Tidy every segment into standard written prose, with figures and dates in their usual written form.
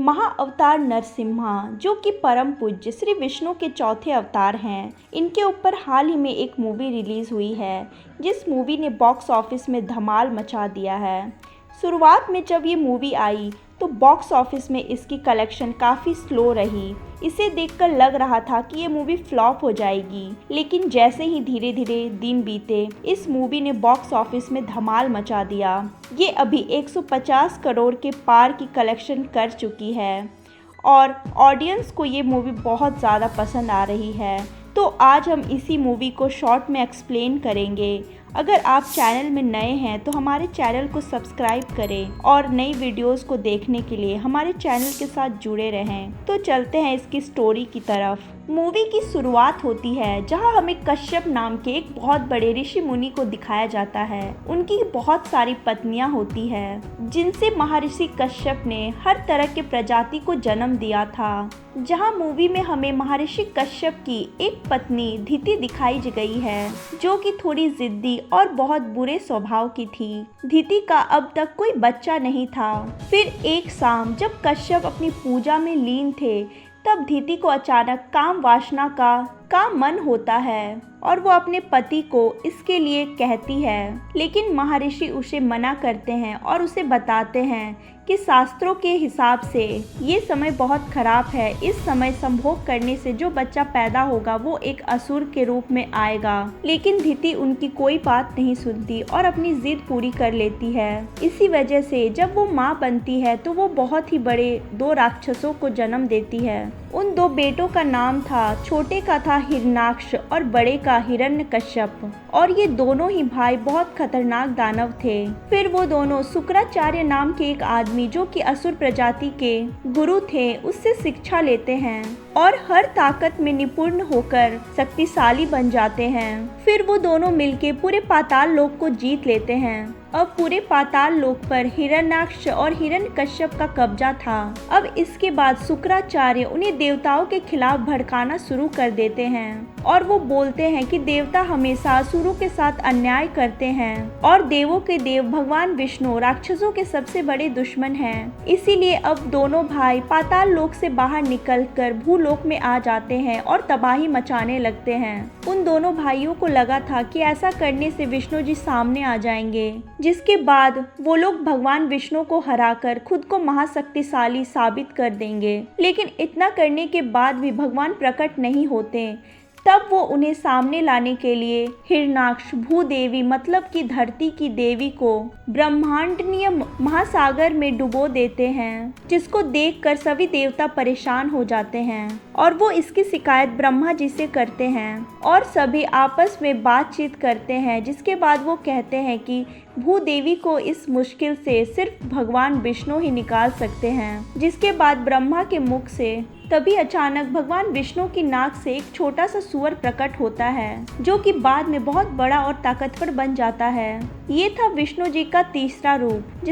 महाअवतार नरसिम्हा, जो कि परम पूज्य श्री विष्णु के चौथे अवतार हैं, इनके ऊपर हाल ही में एक मूवी रिलीज़ हुई है, जिस मूवी ने बॉक्स ऑफिस में धमाल मचा दिया है। शुरुआत में जब ये मूवी आई तो बॉक्स ऑफिस में इसकी कलेक्शन काफ़ी स्लो रही। इसे देखकर लग रहा था कि ये मूवी फ्लॉप हो जाएगी, लेकिन जैसे ही धीरे धीरे दिन बीते, इस मूवी ने बॉक्स ऑफिस में धमाल मचा दिया। ये अभी 150 करोड़ के पार की कलेक्शन कर चुकी है और ऑडियंस को ये मूवी बहुत ज़्यादा पसंद आ रही है। तो आज हम इसी मूवी को शॉर्ट में एक्सप्लेन करेंगे। अगर आप चैनल में नए हैं तो हमारे चैनल को सब्सक्राइब करें और नई वीडियोस को देखने के लिए हमारे चैनल के साथ जुड़े रहें। तो चलते हैं इसकी स्टोरी की तरफ। मूवी की शुरुआत होती है जहां हमें कश्यप नाम के एक बहुत बड़े ऋषि मुनि को दिखाया जाता है। उनकी बहुत सारी पत्नियां होती है, जिनसे महर्षि कश्यप ने हर तरह के प्रजाति को जन्म दिया था। जहां मूवी में हमें महर्षि कश्यप की एक पत्नी धिति दिखाई गई है, जो कि थोड़ी जिद्दी और बहुत बुरे स्वभाव की थी। धिति का अब तक कोई बच्चा नहीं था। फिर एक शाम जब कश्यप अपनी पूजा में लीन थे, तब धिति को अचानक काम वासना का मन होता है और वो अपने पति को इसके लिए कहती है, लेकिन महर्षि उसे मना करते हैं और उसे बताते हैं कि शास्त्रों के हिसाब से ये समय बहुत खराब है। इस समय संभोग करने से जो बच्चा पैदा होगा वो एक असुर के रूप में आएगा। लेकिन धिति उनकी कोई बात नहीं सुनती और अपनी जिद पूरी कर लेती है। इसी वजह से जब वो माँ बनती है तो वो बहुत ही बड़े 2 राक्षसों को जन्म देती है। उन 2 बेटों का नाम था, छोटे का था हिरण्याक्ष और बड़े का हिरण्यकश्यप, और ये दोनों ही भाई बहुत खतरनाक दानव थे। फिर वो दोनों शुक्राचार्य नाम के एक आदमी, जो कि असुर प्रजाति के गुरु थे, उससे शिक्षा लेते हैं और हर ताकत में निपुण होकर शक्तिशाली बन जाते हैं। फिर वो दोनों मिलके पूरे पाताल लोक को जीत लेते हैं। अब पूरे पाताल लोक पर हिरण्याक्ष और हिरण्यकश्यप का कब्जा था। अब इसके बाद शुक्राचार्य उन्हें देवताओं के खिलाफ भड़काना शुरू कर देते हैं और वो बोलते हैं कि देवता हमेशा असुरों के साथ अन्याय करते हैं और देवों के देव भगवान विष्णु राक्षसों के सबसे बड़े दुश्मन हैं। इसीलिए अब दोनों भाई पाताल लोक से बाहर निकलकर भूलोक में आ जाते हैं और तबाही मचाने लगते हैं। उन दोनों भाइयों को लगा था कि ऐसा करने से विष्णु जी सामने आ जाएंगे, जिसके बाद वो लोग भगवान विष्णु को हराकर खुद को महाशक्तिशाली साबित कर देंगे। लेकिन इतना करने के बाद भी भगवान प्रकट नहीं होते। तब वो उन्हें सामने लाने के लिए हिरण्याक्ष भूदेवी, मतलब कि धरती की देवी, को ब्रह्मांडीय महासागर में डुबो देते हैं, जिसको देखकर सभी देवता परेशान हो जाते हैं और वो इसकी शिकायत ब्रह्मा जी से करते हैं और सभी आपस में बातचीत करते हैं। जिसके बाद वो कहते हैं कि भूदेवी को इस मुश्किल से सिर्फ भगवान विष्णु ही निकाल सकते हैं। जिसके बाद ब्रह्मा के मुख से तभी अचानक भगवान विष्णु की नाक से एक छोटा सा सुअर प्रकट होता है, जो कि बाद में बहुत बड़ा और ताकतवर बन जाता है। ये था विष्णु जी का तीसरा रूप,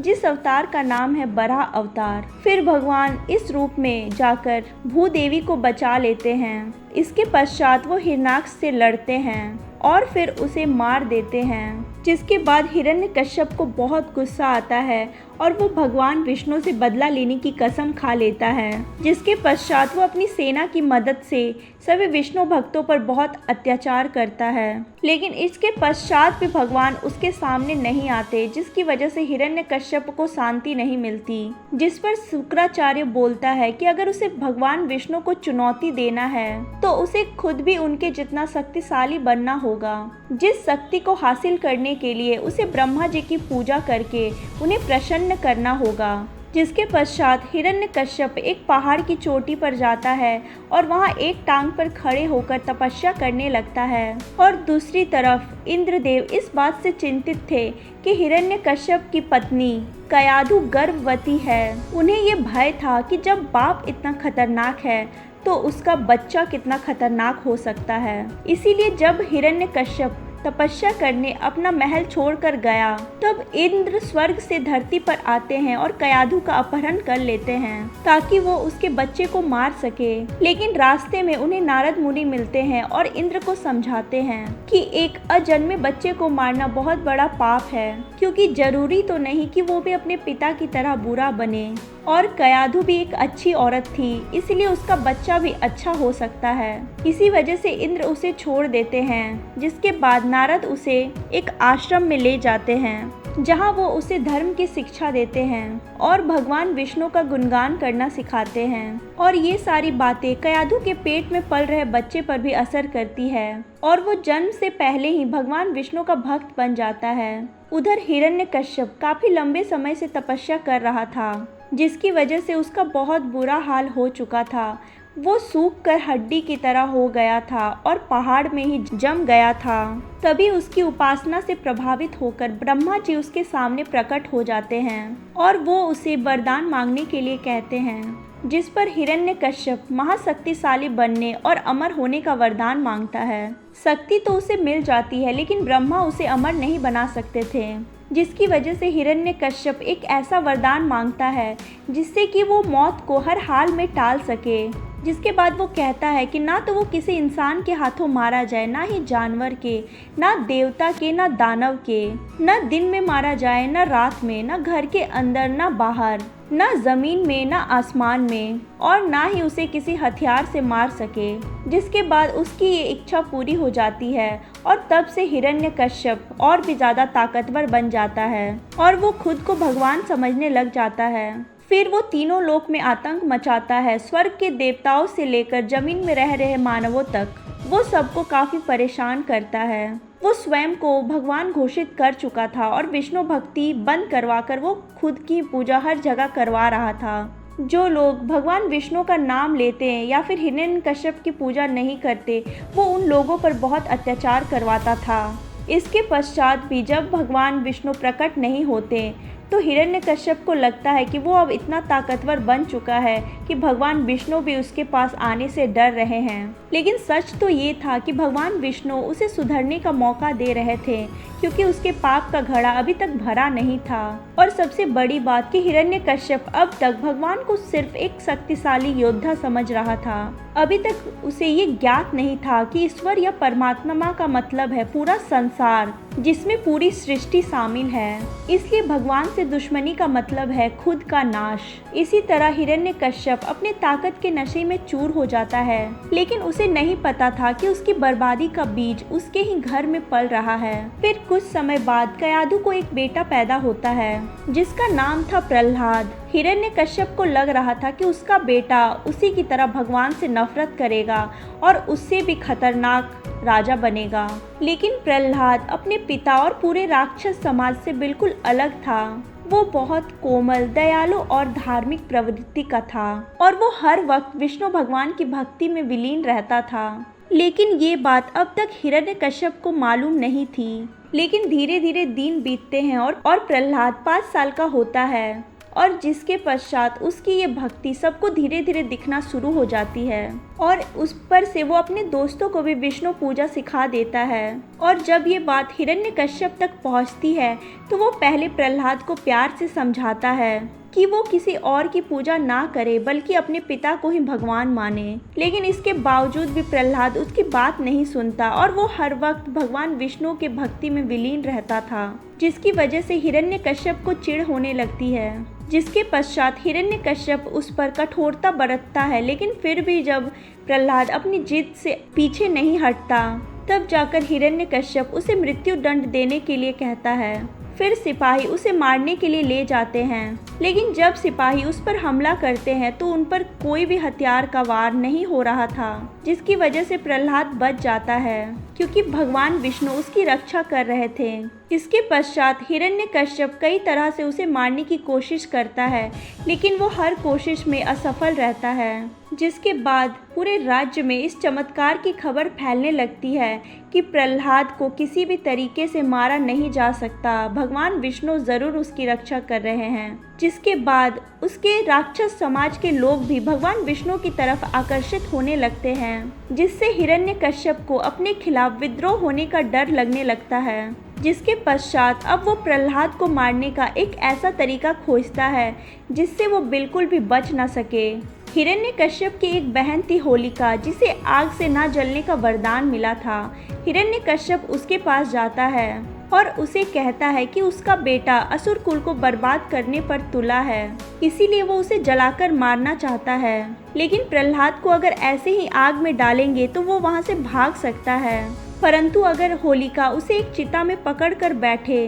जिस अवतार का नाम है बराह अवतार। फिर भगवान इस रूप में जाकर भूदेवी को बचा लेते हैं। इसके पश्चात वो हिरण्याक्ष से लड़ते हैं और फिर उसे मार देते हैं। जिसके बाद हिरण्यकश्यप को बहुत गुस्सा आता है और वो भगवान विष्णु से बदला लेने की कसम खा लेता है। जिसके पश्चात वो अपनी सेना की मदद से सभी विष्णु भक्तों पर बहुत अत्याचार करता है। लेकिन इसके पश्चात भी भगवान उसके सामने नहीं आते, जिसकी वजह से हिरण्यकश्यप को शांति नहीं मिलती। जिस पर शुक्राचार्य बोलता है कि अगर उसे भगवान विष्णु को चुनौती देना है तो उसे खुद भी उनके जितना शक्तिशाली बनना होगा। जिस शक्ति को हासिल करने के लिए उसे ब्रह्मा जी की पूजा करके उन्हें प्रसन्न करना होगा। जिसके पश्चात हिरण्यकश्यप एक पहाड़ की चोटी पर जाता है और वहां एक टांग पर खड़े होकर तपस्या करने लगता है। और दूसरी तरफ इंद्रदेव इस बात से चिंतित थे कि हिरण्यकश्यप की पत्नी कयाधु गर्भवती है। उन्हें ये भय था कि जब बाप इतना खतरनाक है तो उसका बच्चा कितना खतरनाक हो सकता है। इसीलिए जब हिरण्यकश्यप तपस्या करने अपना महल छोड़कर गया, तब इंद्र स्वर्ग से धरती पर आते हैं और कयाधु का अपहरण कर लेते हैं ताकि वो उसके बच्चे को मार सके। लेकिन रास्ते में उन्हें नारद मुनि मिलते हैं और इंद्र को समझाते हैं कि एक अजन्मे बच्चे को मारना बहुत बड़ा पाप है, क्योंकि जरूरी तो नहीं कि वो भी अपने पिता की तरह बुरा बने, और कयाधु भी एक अच्छी औरत थी, इसलिए उसका बच्चा भी अच्छा हो सकता है। इसी वजह से इंद्र उसे छोड़ देते हैं, जिसके बाद नारद उसे एक आश्रम में ले जाते हैं जहां वो उसे धर्म की शिक्षा देते हैं और भगवान विष्णु का गुणगान करना सिखाते हैं। और ये सारी बातें कयाधु के पेट में पल रहे बच्चे पर भी असर करती है और वो जन्म से पहले ही भगवान विष्णु का भक्त बन जाता है। उधर हिरण्यकश्यप काफी लंबे समय से तपस्या कर रहा था, जिसकी वजह से उसका बहुत बुरा हाल हो चुका था। वो सूख कर हड्डी की तरह हो गया था और पहाड़ में ही जम गया था। तभी उसकी उपासना से प्रभावित होकर ब्रह्मा जी उसके सामने प्रकट हो जाते हैं और वो उसे वरदान मांगने के लिए कहते हैं, जिस पर हिरण्यकश्यप महाशक्तिशाली बनने और अमर होने का वरदान मांगता है। शक्ति तो उसे मिल जाती है, लेकिन ब्रह्मा उसे अमर नहीं बना सकते थे, जिसकी वजह से हिरण्यकश्यप एक ऐसा वरदान मांगता है जिससे कि वो मौत को हर हाल में टाल सके। जिसके बाद वो कहता है कि ना तो वो किसी इंसान के हाथों मारा जाए, ना ही जानवर के, ना देवता के, ना दानव के, ना दिन में मारा जाए, ना रात में, ना घर के अंदर, ना बाहर, ना जमीन में, ना आसमान में, और ना ही उसे किसी हथियार से मार सके। जिसके बाद उसकी ये इच्छा पूरी हो जाती है और तब से हिरण्यकश्यप और भी ज़्यादा ताकतवर बन जाता है और वो खुद को भगवान समझने लग जाता है। फिर वो तीनों लोक में आतंक मचाता है, स्वर्ग के देवताओं से लेकर जमीन में रह रहे मानवों तक। वो सबको काफ़ी परेशान करता है। वो स्वयं को भगवान घोषित कर चुका था और विष्णु भक्ति बंद करवाकर वो खुद की पूजा हर जगह करवा रहा था। जो लोग भगवान विष्णु का नाम लेते हैं या फिर हिरण्यकश्यप की पूजा नहीं करते, वो उन लोगों पर बहुत अत्याचार करवाता था। इसके पश्चात भी जब भगवान विष्णु प्रकट नहीं होते तो हिरण्यकश्यप को लगता है कि वो अब इतना ताकतवर बन चुका है कि भगवान विष्णु भी उसके पास आने से डर रहे हैं। लेकिन सच तो ये था कि भगवान विष्णु उसे सुधरने का मौका दे रहे थे, क्योंकि उसके पाप का घड़ा अभी तक भरा नहीं था। और सबसे बड़ी बात कि हिरण्यकश्यप अब तक भगवान को सिर्फ एक शक्तिशाली योद्धा समझ रहा था। अभी तक उसे ये ज्ञात नहीं था कि ईश्वर या परमात्मा का मतलब है पूरा संसार, जिसमें पूरी सृष्टि शामिल है। इसलिए भगवान से दुश्मनी का मतलब है खुद का नाश। इसी तरह हिरण्यकश्यप अपने ताकत के नशे में चूर हो जाता है, लेकिन उसे नहीं पता था कि उसकी बर्बादी का बीज उसके ही घर में पल रहा है। फिर कुछ समय बाद कयाधु को एक बेटा पैदा होता है, जिसका नाम था प्रहलाद। हिरण्यकश्यप को लग रहा था कि उसका बेटा उसी की तरह भगवान से नफरत करेगा और उससे भी खतरनाक राजा बनेगा। लेकिन प्रहलाद अपने पिता और पूरे राक्षस समाज से बिल्कुल अलग था। वो बहुत कोमल, दयालु और धार्मिक प्रवृत्ति का था और वो हर वक्त विष्णु भगवान की भक्ति में विलीन रहता था। लेकिन ये बात अब तक हिरण्यकश्यप को मालूम नहीं थी। लेकिन धीरे धीरे दिन बीतते हैं और प्रहलाद 5 साल का होता है, और जिसके पश्चात उसकी ये भक्ति सबको धीरे धीरे दिखना शुरू हो जाती है और उस पर से वो अपने दोस्तों को भी विष्णु पूजा सिखा देता है। और जब ये बात हिरण्यकश्यप तक पहुंचती है तो वो पहले प्रहलाद को प्यार से समझाता है कि वो किसी और की पूजा ना करे, बल्कि अपने पिता को ही भगवान माने। लेकिन इसके बावजूद भी प्रहलाद उसकी बात नहीं सुनता और वो हर वक्त भगवान विष्णु के भक्ति में विलीन रहता था, जिसकी वजह से हिरण्यकश्यप को चिढ़ होने लगती है। जिसके पश्चात हिरण्यकश्यप उस पर कठोरता बरतता है, लेकिन फिर भी जब प्रहलाद अपनी जिद से पीछे नहीं हटता, तब जाकर हिरण्यकश्यप उसे मृत्यु दंड देने के लिए कहता है। फिर सिपाही उसे मारने के लिए ले जाते हैं, लेकिन जब सिपाही उस पर हमला करते हैं तो उन पर कोई भी हथियार का वार नहीं हो रहा था, जिसकी वजह से प्रहलाद बच जाता है, क्योंकि भगवान विष्णु उसकी रक्षा कर रहे थे। इसके पश्चात हिरण्यकश्यप कई तरह से उसे मारने की कोशिश करता है, लेकिन वो हर कोशिश में असफल रहता है। जिसके बाद पूरे राज्य में इस चमत्कार की खबर फैलने लगती है कि प्रहलाद को किसी भी तरीके से मारा नहीं जा सकता, भगवान विष्णु ज़रूर उसकी रक्षा कर रहे हैं। जिसके बाद उसके राक्षस समाज के लोग भी भगवान विष्णु की तरफ आकर्षित होने लगते हैं, जिससे हिरण्यकश्यप को अपने खिलाफ विद्रोह होने का डर लगने लगता है। जिसके पश्चात अब वो प्रहलाद को मारने का एक ऐसा तरीका खोजता है जिससे वो बिल्कुल भी बच ना सके। हिरण्यकश्यप की एक बहन थी होलिका, जिसे आग से ना जलने का वरदान मिला था। हिरण्यकश्यप उसके पास जाता है और उसे कहता है कि उसका बेटा असुर कुल को बर्बाद करने पर तुला है, इसीलिए वो उसे जलाकर मारना चाहता है। लेकिन प्रहलाद को अगर ऐसे ही आग में डालेंगे तो वो वहाँ से भाग सकता है, परंतु अगर होलिका उसे एक चिता में पकड़ कर बैठे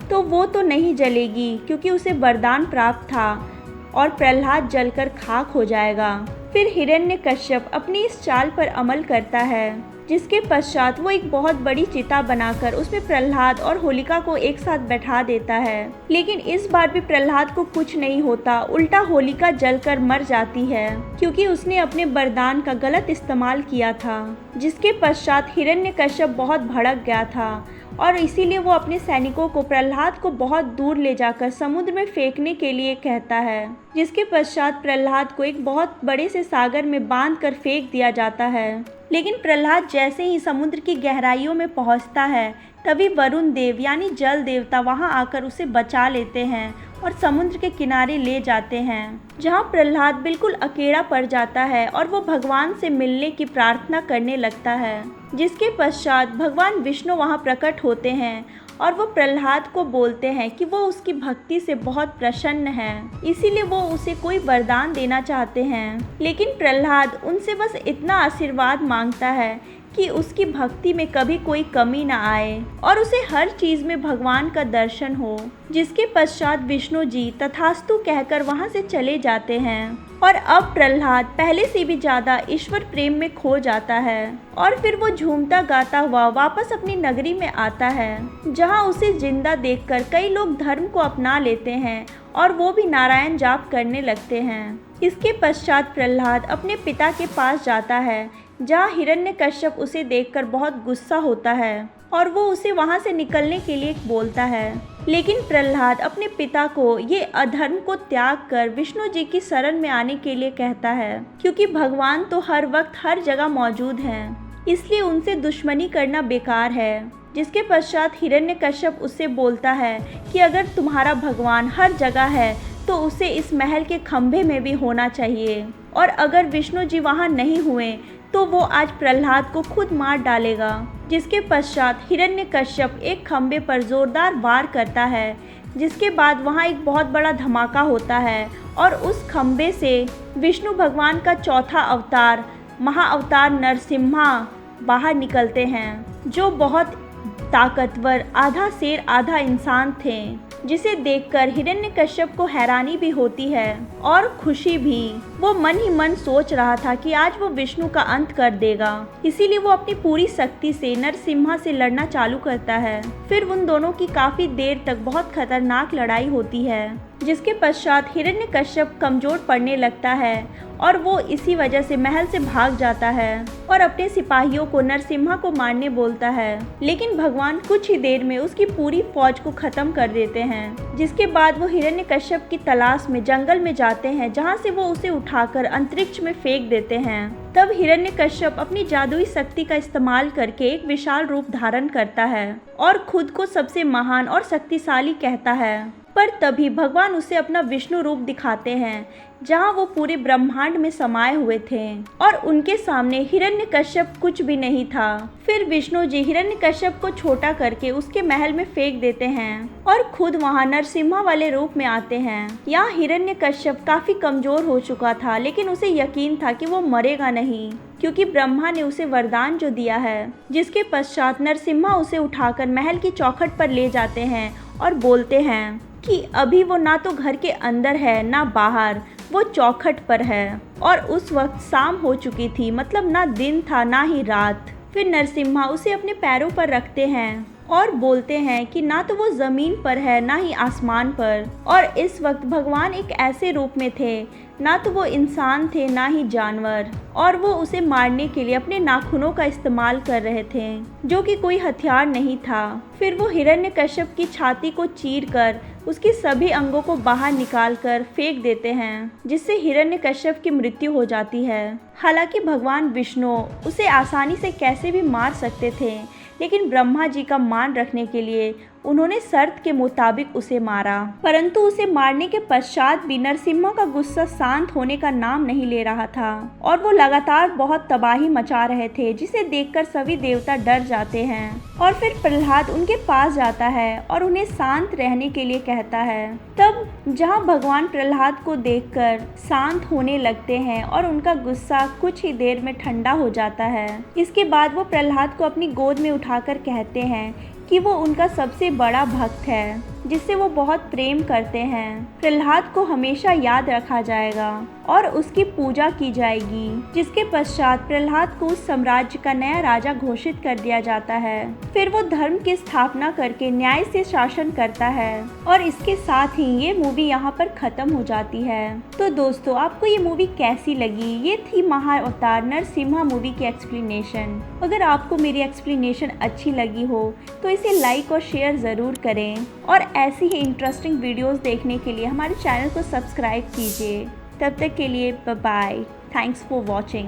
तो वो तो नहीं जलेगी, क्योंकि उसे वरदान प्राप्त था और प्रहलाद जलकर खाक हो जाएगा। फिर हिरण्यकश्यप अपनी इस चाल पर अमल करता है, जिसके पश्चात वो एक बहुत बड़ी चिता बनाकर उसमें प्रहलाद और होलिका को एक साथ बैठा देता है। लेकिन इस बार भी प्रहलाद को कुछ नहीं होता, उल्टा होलिका जलकर मर जाती है, क्योंकि उसने अपने वरदान का गलत इस्तेमाल किया था। जिसके पश्चात हिरण्यकश्यप बहुत भड़क गया था और इसीलिए वो अपने सैनिकों को प्रहलाद को बहुत दूर ले जाकर समुद्र में फेंकने के लिए कहता है। जिसके पश्चात प्रहलाद को एक बहुत बड़े से सागर में बांध कर फेंक दिया जाता है। लेकिन प्रहलाद जैसे ही समुद्र की गहराइयों में पहुंचता है, तभी वरुण देव यानी जल देवता वहां आकर उसे बचा लेते हैं और समुद्र के किनारे ले जाते हैं, जहां प्रहलाद बिल्कुल अकेला पड़ जाता है और वो भगवान से मिलने की प्रार्थना करने लगता है। जिसके पश्चात भगवान विष्णु वहां प्रकट होते हैं और वो प्रहलाद को बोलते हैं कि वो उसकी भक्ति से बहुत प्रसन्न है, इसीलिए वो उसे कोई वरदान देना चाहते हैं। लेकिन प्रहलाद उनसे बस इतना आशीर्वाद मांगता है कि उसकी भक्ति में कभी कोई कमी ना आए और उसे हर चीज में भगवान का दर्शन हो। जिसके पश्चात विष्णु जी तथास्तु कहकर वहां से चले जाते हैं और अब प्रहलाद पहले से भी ज्यादा ईश्वर प्रेम में खो जाता है और फिर वो झूमता गाता हुआ वापस अपनी नगरी में आता है, जहां उसे जिंदा देखकर कई लोग धर्म को अपना लेते हैं और वो भी नारायण जाप करने लगते हैं। इसके पश्चात प्रहलाद अपने पिता के पास जाता है, जहाँ हिरण्यकश्यप उसे देखकर बहुत गुस्सा होता है और वो उसे वहाँ से निकलने के लिए बोलता है। लेकिन प्रहलाद अपने पिता को ये अधर्म को त्याग कर विष्णु जी की शरण में आने के लिए कहता है, क्योंकि भगवान तो हर वक्त हर जगह मौजूद हैं, इसलिए उनसे दुश्मनी करना बेकार है। जिसके पश्चात हिरण्यकश्यप उससे बोलता है कि अगर तुम्हारा भगवान हर जगह है तो उसे इस महल के खंभे में भी होना चाहिए, और अगर विष्णु जी वहाँ नहीं हुए तो वो आज प्रहलाद को खुद मार डालेगा। जिसके पश्चात हिरण्यकश्यप एक खंभे पर जोरदार वार करता है, जिसके बाद वहाँ एक बहुत बड़ा धमाका होता है और उस खंभे से विष्णु भगवान का चौथा अवतार महाअवतार नरसिम्हा बाहर निकलते हैं, जो बहुत ताकतवर आधा शेर आधा इंसान थे, जिसे देखकर हिरण्यकश्यप को हैरानी भी होती है और खुशी भी। वो मन ही मन सोच रहा था कि आज वो विष्णु का अंत कर देगा, इसीलिए वो अपनी पूरी शक्ति से नरसिम्हा से लड़ना चालू करता है। फिर उन दोनों की काफी देर तक बहुत खतरनाक लड़ाई होती है, जिसके पश्चात हिरण्यकश्यप कमजोर पड़ने लगता है और वो इसी वजह से महल से भाग जाता है और अपने सिपाहियों को नरसिम्हा को मारने बोलता है। लेकिन भगवान कुछ ही देर में उसकी पूरी फौज को खत्म कर देते हैं। जिसके बाद वो हिरण्यकश्यप की तलाश में जंगल में जाते हैं, जहाँ से वो उसे उठाकर अंतरिक्ष में फेंक देते हैं। तब हिरण्यकश्यप अपनी जादुई शक्ति का इस्तेमाल करके एक विशाल रूप धारण करता है और खुद को सबसे महान और शक्तिशाली कहता है। पर तभी भगवान उसे अपना विष्णु रूप दिखाते हैं, जहाँ वो पूरे ब्रह्मांड में समाये हुए थे और उनके सामने हिरण्यकश्यप कुछ भी नहीं था। फिर विष्णु जी हिरण्यकश्यप को छोटा करके उसके महल में फेंक देते हैं और खुद वहाँ नरसिम्हा वाले रूप में आते हैं। यहाँ हिरण्यकश्यप काफी कमजोर हो चुका था, लेकिन उसे यकीन था कि वो मरेगा नहीं, क्योंकि ब्रह्मा ने उसे वरदान जो दिया है। जिसके पश्चात नरसिम्हा उसे उठाकर महल की चौखट पर ले जाते हैं और बोलते हैं कि अभी वो ना तो घर के अंदर है ना बाहर, वो चौखट पर है और उस वक्त शाम हो चुकी थी, मतलब ना दिन था ना ही रात। फिर नरसिम्हा उसे अपने पैरों पर रखते हैं और बोलते हैं कि ना तो वो ज़मीन पर है ना ही आसमान पर। और इस वक्त भगवान एक ऐसे रूप में थे, ना तो वो इंसान थे ना ही जानवर, और वो उसे मारने के लिए अपने नाखूनों का इस्तेमाल कर रहे थे, जो कि कोई हथियार नहीं था। फिर वो हिरण्यकश्यप की छाती को चीरकर उसकी सभी अंगों को बाहर निकालकर फेंक देते हैं, जिससे हिरण्यकश्यप की मृत्यु हो जाती है। हालांकि भगवान विष्णु उसे आसानी से कैसे भी मार सकते थे, लेकिन ब्रह्मा जी का मान रखने के लिए उन्होंने शर्त के मुताबिक उसे मारा। परंतु उसे मारने के पश्चात भी नरसिम्हा का गुस्सा शांत होने का नाम नहीं ले रहा था, और वो लगातार बहुत तबाही मचा रहे थे, जिसे देखकर सभी देवता डर जाते हैं। और फिर प्रहलाद उनके पास जाता है और उन्हें शांत रहने के लिए कहता है। तब जहाँ भगवान प्रहलाद को देखकर शांत होने लगते हैं और उनका गुस्सा कुछ ही देर में ठंडा हो जाता है। इसके बाद वो प्रहलाद को अपनी गोद में उठाकर कहते हैं कि वो उनका सबसे बड़ा भक्त है, जिससे वो बहुत प्रेम करते हैं। प्रहलाद को हमेशा याद रखा जाएगा और उसकी पूजा की जाएगी, जिसके पश्चात प्रहलाद को उस साम्राज्य का नया राजा घोषित कर दिया जाता है। फिर वो धर्म की स्थापना करके न्याय से शासन करता है, और इसके साथ ही ये मूवी यहाँ पर खत्म हो जाती है। तो दोस्तों, आपको ये मूवी कैसी लगी? ये थी महाअवतार नरसिम्हा मूवी की एक्सप्लेनेशन। अगर आपको मेरी एक्सप्लेनेशन अच्छी लगी हो तो इसे लाइक और शेयर ज़रूर करें, और ऐसी ही इंटरेस्टिंग वीडियोस देखने के लिए हमारे चैनल को सब्सक्राइब कीजिए। तब तक के लिए bye bye. Thanks for watching.